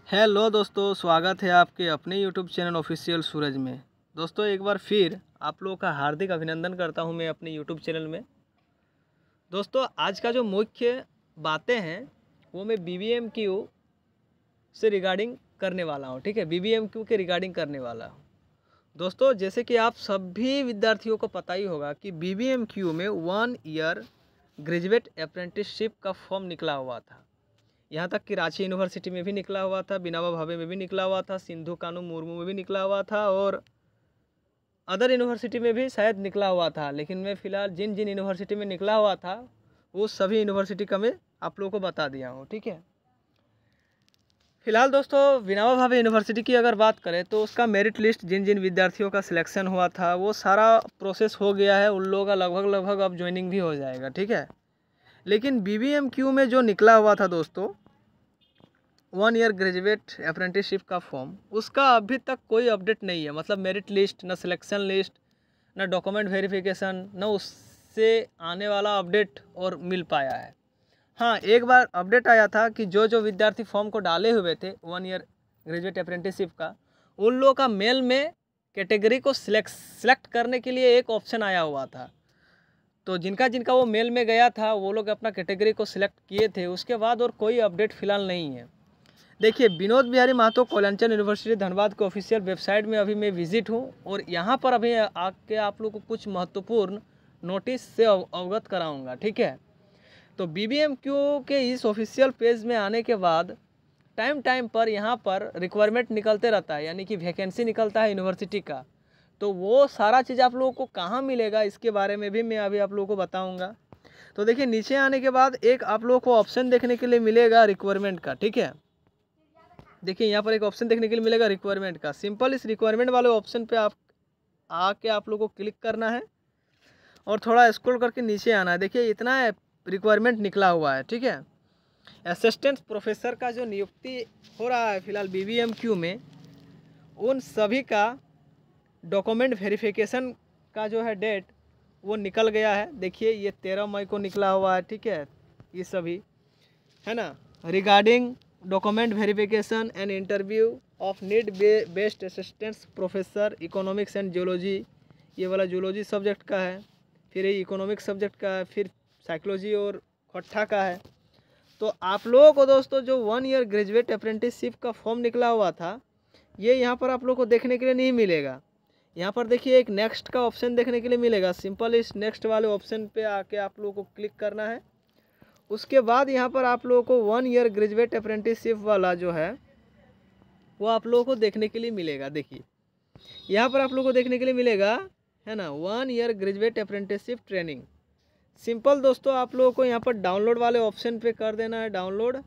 Hello दोस्तों, स्वागत है आपके अपने यूट्यूब चैनल ऑफिशियल सूरज में। दोस्तों एक बार फिर आप लोगों का हार्दिक अभिनंदन करता हूं मैं अपने यूट्यूब चैनल में। दोस्तों आज का जो मुख्य बातें हैं वो मैं BBMQ से रिगार्डिंग करने वाला हूं। ठीक है, BBMQ के रिगार्डिंग करने वाला हूं। दोस्तों जैसे कि आप सभी विद्यार्थियों को पता ही होगा कि BBMQ में 1 ईयर ग्रेजुएट अप्रेंटिसशिप का फॉर्म निकला हुआ था। यहाँ तक कि रांची यूनिवर्सिटी में भी निकला हुआ था, विनोबा भावे में भी निकला हुआ था, सिंधु कानू मुर्मू में भी निकला हुआ था और अदर यूनिवर्सिटी में भी शायद निकला हुआ था। लेकिन मैं फ़िलहाल जिन जिन यूनिवर्सिटी में निकला हुआ था वो सभी यूनिवर्सिटी का मैं आप लोगों को बता दिया हूँ। ठीक है, फिलहाल दोस्तों विनोबा भावे यूनिवर्सिटी की अगर बात करें तो उसका मेरिट लिस्ट जिन जिन विद्यार्थियों का सिलेक्शन हुआ था वो सारा प्रोसेस हो गया है। उन लोगों का लगभग अब ज्वाइनिंग भी हो जाएगा। ठीक है, लेकिन BBMQ में जो निकला हुआ था दोस्तों 1 ईयर ग्रेजुएट अप्रेंटिसशिप का फॉर्म, उसका अभी तक कोई अपडेट नहीं है। मतलब मेरिट लिस्ट, न सिलेक्शन लिस्ट, न डॉक्यूमेंट वेरिफिकेशन, न उससे आने वाला अपडेट और मिल पाया है। हाँ, एक बार अपडेट आया था कि जो जो विद्यार्थी फॉर्म को डाले हुए थे 1 ईयर ग्रेजुएट अप्रेंटिसशिप का, उन लोगों का मेल में कैटेगरी को सिलेक्ट करने के लिए एक ऑप्शन आया हुआ था। तो जिनका जिनका वो मेल में गया था वो लोग अपना कैटेगरी को सिलेक्ट किए थे। उसके बाद और कोई अपडेट फ़िलहाल नहीं है। देखिए, विनोद बिहारी महतो कोयलांचल यूनिवर्सिटी धनबाद के ऑफिशियल वेबसाइट में अभी मैं विजिट हूँ और यहाँ पर अभी आके आप लोग को कुछ महत्वपूर्ण नोटिस से अवगत कराऊंगा। ठीक है, तो BBMQ के इस ऑफिशियल पेज में आने के बाद टाइम टाइम पर यहाँ पर रिक्वायरमेंट निकलते रहता है, यानी कि वैकेंसी निकलता है यूनिवर्सिटी का। तो वो सारा चीज़ आप लोगों को कहाँ मिलेगा इसके बारे में भी मैं अभी आप लोगों को बताऊँगा। तो देखिए, नीचे आने के बाद एक आप लोगों को ऑप्शन देखने के लिए मिलेगा रिक्वायरमेंट का। ठीक है, देखिए यहाँ पर एक ऑप्शन देखने के लिए मिलेगा रिक्वायरमेंट का। सिंपल इस रिक्वायरमेंट वाले ऑप्शन पे आप आके आप लोगों को क्लिक करना है और थोड़ा स्क्रॉल करके नीचे आना है। देखिए इतना रिक्वायरमेंट निकला हुआ है। ठीक है, असिस्टेंट प्रोफेसर का जो नियुक्ति हो रहा है फिलहाल BBMQ में, उन सभी का डॉक्यूमेंट वेरिफिकेशन का जो है डेट वो निकल गया है। देखिए ये 13 मई को निकला हुआ है। ठीक है, ये सभी है ना, regarding document verification and interview of need based assistant professor economics and geology, ये वाला जियोलॉजी सब्जेक्ट का है, फिर ये इकोनॉमिक्स सब्जेक्ट का है, फिर साइकोलॉजी और खट्टा का है। तो आप लोगों को दोस्तों जो 1 ईयर ग्रेजुएट अप्रेंटिसशिप का फॉर्म निकला हुआ था ये यहाँ पर आप लोग को देखने के लिए नहीं मिलेगा। यहाँ पर देखिए एक नेक्स्ट का ऑप्शन देखने के लिए मिलेगा। सिंपल इस नेक्स्ट वाले ऑप्शन पे आके आप लोगों को क्लिक करना है। उसके बाद यहाँ पर आप लोगों को 1 ईयर ग्रेजुएट अप्रेंटिसशिप वाला जो है वो आप लोगों को देखने के लिए मिलेगा। देखिए यहाँ पर आप लोगों को देखने के लिए मिलेगा, है ना, 1 year graduate apprenticeship training. Simple दोस्तों आप लोगों को यहाँ पर डाउनलोड वाले ऑप्शन पे कर देना है डाउनलोड।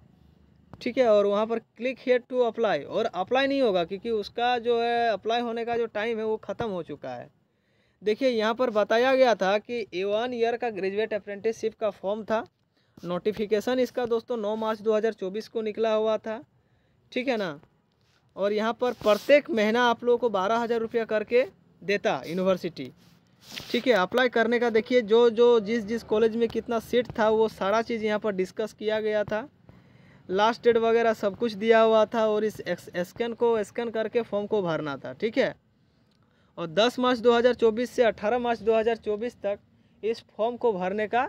ठीक है, और वहाँ पर क्लिक हियर टू अप्लाई, और अप्लाई नहीं होगा क्योंकि उसका जो है अप्लाई होने का जो टाइम है वो ख़त्म हो चुका है। देखिए यहाँ पर बताया गया था कि 1 ईयर का ग्रेजुएट अप्रेंटिसशिप का फॉर्म था। नोटिफिकेशन इसका दोस्तों 9 मार्च 2024 को निकला हुआ था। ठीक है ना, और यहाँ पर प्रत्येक महीना आप लोगों को 12,000 रुपया करके देता यूनिवर्सिटी। ठीक है, अप्लाई करने का देखिए जो जो जिस कॉलेज में कितना सीट था वो सारा चीज़ यहाँ पर डिस्कस किया गया था। लास्ट डेट वगैरह सब कुछ दिया हुआ था और इस स्कैन करके फॉर्म को भरना था। ठीक है, और 10 मार्च 2024 से 18 मार्च 2024 तक इस फॉर्म को भरने का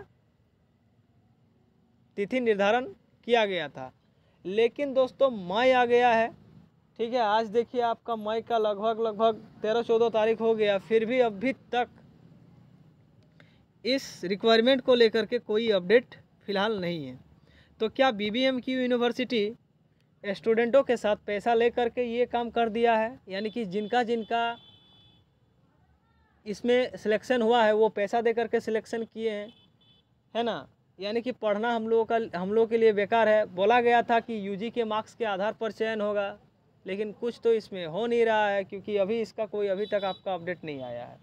तिथि निर्धारण किया गया था। लेकिन दोस्तों मई आ गया है। ठीक है, आज देखिए आपका मई का लगभग 13-14 तारीख हो गया, फिर भी अभी तक इस रिक्वायरमेंट को लेकर के कोई अपडेट फ़िलहाल नहीं है। तो क्या BBMQ यूनिवर्सिटी स्टूडेंटों के साथ पैसा ले करके ये काम कर दिया है, यानी कि जिनका जिनका इसमें सिलेक्शन हुआ है वो पैसा दे करके सिलेक्शन किए हैं, है ना, यानी कि पढ़ना हम लोगों के लिए बेकार है। बोला गया था कि UG के मार्क्स के आधार पर चयन होगा, लेकिन कुछ तो इसमें हो नहीं रहा है क्योंकि अभी इसका कोई अभी तक आपका अपडेट नहीं आया है।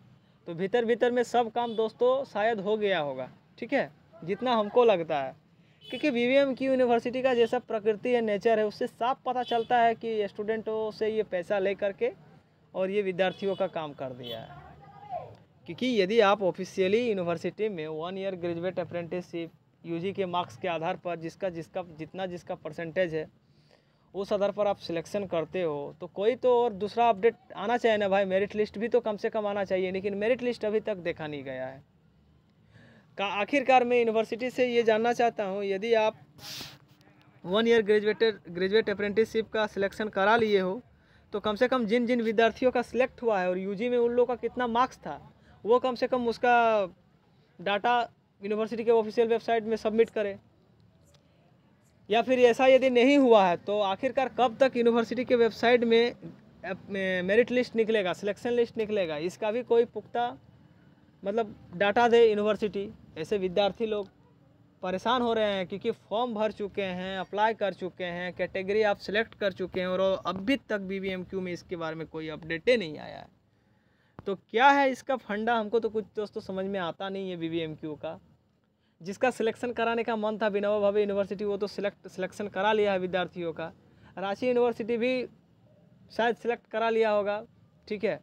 तो भीतर में सब काम दोस्तों शायद हो गया होगा। ठीक है, जितना हमको लगता है, क्योंकि BBMQ यूनिवर्सिटी का जैसा प्रकृति है, नेचर है, उससे साफ पता चलता है कि स्टूडेंटों से ये पैसा ले करके और ये विद्यार्थियों का काम कर दिया है। क्योंकि यदि आप ऑफिशियली यूनिवर्सिटी में 1 ईयर ग्रेजुएट अप्रेंटिसशिप UG के मार्क्स के आधार पर जिसका जितना परसेंटेज है उस आधार पर आप सिलेक्शन करते हो, तो कोई तो और दूसरा अपडेट आना चाहिए ना भाई। मेरिट लिस्ट भी तो कम से कम आना चाहिए, लेकिन मेरिट लिस्ट अभी तक देखा नहीं गया है। आखिरकार मैं यूनिवर्सिटी से ये जानना चाहता हूँ, यदि आप 1 ईयर ग्रेजुएट अप्रेंटिसशिप का सिलेक्शन करा लिए हो, तो कम से कम जिन जिन विद्यार्थियों का सिलेक्ट हुआ है और यूजी में उन लोगों का कितना मार्क्स था, वो कम से कम उसका डाटा यूनिवर्सिटी के ऑफिशियल वेबसाइट में सबमिट करें। या फिर ऐसा यदि नहीं हुआ है तो आखिरकार कब तक यूनिवर्सिटी के वेबसाइट में मेरिट लिस्ट निकलेगा, सिलेक्शन लिस्ट निकलेगा, इसका भी कोई पुख्ता मतलब डाटा दे यूनिवर्सिटी। ऐसे विद्यार्थी लोग परेशान हो रहे हैं क्योंकि फॉर्म भर चुके हैं, अप्लाई कर चुके हैं, कैटेगरी आप सिलेक्ट कर चुके हैं और अभी तक BBMQ में इसके बारे में कोई अपडेट नहीं आया है। तो क्या है इसका फंडा, हमको तो कुछ दोस्तों समझ में आता नहीं है BBMQ का। जिसका सिलेक्शन कराने का मन था विनोबा भावे यूनिवर्सिटी, वो तो सिलेक्शन करा लिया है विद्यार्थियों का। रांची यूनिवर्सिटी भी शायद सिलेक्ट करा लिया होगा, ठीक है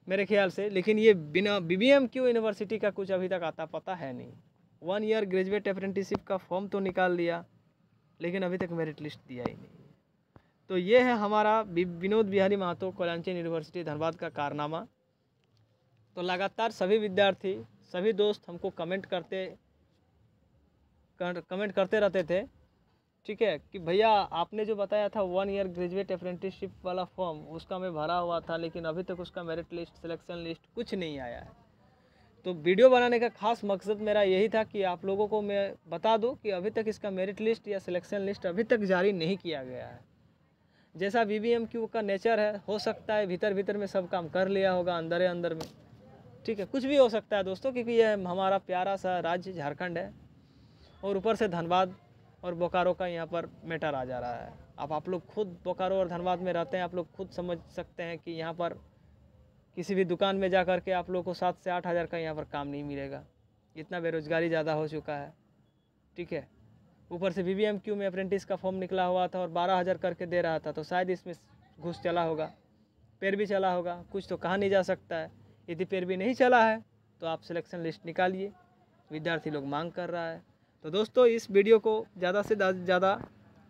मेरे ख्याल से। लेकिन ये बिना BBMQ यूनिवर्सिटी का कुछ अभी तक आता पता है नहीं। 1 ईयर ग्रेजुएट अप्रेंटिसशिप का फॉर्म तो निकाल लिया, लेकिन अभी तक मेरिट लिस्ट दिया ही नहीं। तो ये है हमारा विनोद बिहारी महतो कोयलांचल यूनिवर्सिटी धनबाद का कारनामा। तो लगातार सभी विद्यार्थी, सभी दोस्त हमको कमेंट करते रहते थे, ठीक है, कि भैया आपने जो बताया था 1 ईयर ग्रेजुएट अप्रेंटिसशिप वाला फॉर्म, उसका मैं भरा हुआ था, लेकिन अभी तक उसका मेरिट लिस्ट, सिलेक्शन लिस्ट कुछ नहीं आया है। तो वीडियो बनाने का खास मकसद मेरा यही था कि आप लोगों को मैं बता दूं कि अभी तक इसका मेरिट लिस्ट या सिलेक्शन लिस्ट अभी तक जारी नहीं किया गया है। जैसा BBMQ का नेचर है, हो सकता है भीतर में सब काम कर लिया होगा अंदर में, ठीक है, कुछ भी हो सकता है दोस्तों, क्योंकि यह हमारा प्यारा सा राज्य झारखंड है और ऊपर से धनबाद और बोकारो का यहाँ पर मैटर आ जा रहा है। अब आप लोग खुद बोकारो और धनबाद में रहते हैं, आप लोग खुद समझ सकते हैं कि यहाँ पर किसी भी दुकान में जा कर के आप लोग को 7 से 8 हज़ार का यहाँ पर काम नहीं मिलेगा, इतना बेरोज़गारी ज़्यादा हो चुका है, ठीक है। ऊपर से BBMQ में अप्रेंटिस का फॉर्म निकला हुआ था और 12,000 करके दे रहा था, तो शायद इसमें घुस चला होगा, पैर भी चला होगा, कुछ तो कहा नहीं जा सकता है। यदि पैर भी नहीं चला है तो आप सिलेक्शन लिस्ट निकालिए, विद्यार्थी लोग मांग कर रहा है। तो दोस्तों इस वीडियो को ज़्यादा से ज़्यादा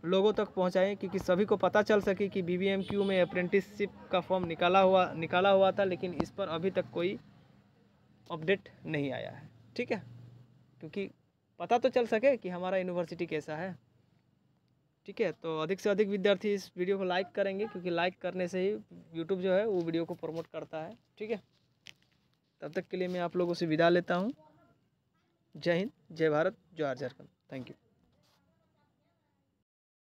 लोगों तक पहुंचाएं, क्योंकि सभी को पता चल सके कि BBMQ में अप्रेंटिसशिप का फॉर्म निकाला हुआ था, लेकिन इस पर अभी तक कोई अपडेट नहीं आया है, ठीक है, क्योंकि पता तो चल सके कि हमारा यूनिवर्सिटी कैसा है, ठीक है। तो अधिक से अधिक विद्यार्थी इस वीडियो को लाइक करेंगे, क्योंकि लाइक करने से ही यूट्यूब जो है वो वीडियो को प्रमोट करता है, ठीक है। तब तक के लिए मैं आप लोगों से विदा लेता हूँ। जय हिंद, जय भारत, जय झारखंड। Thank you.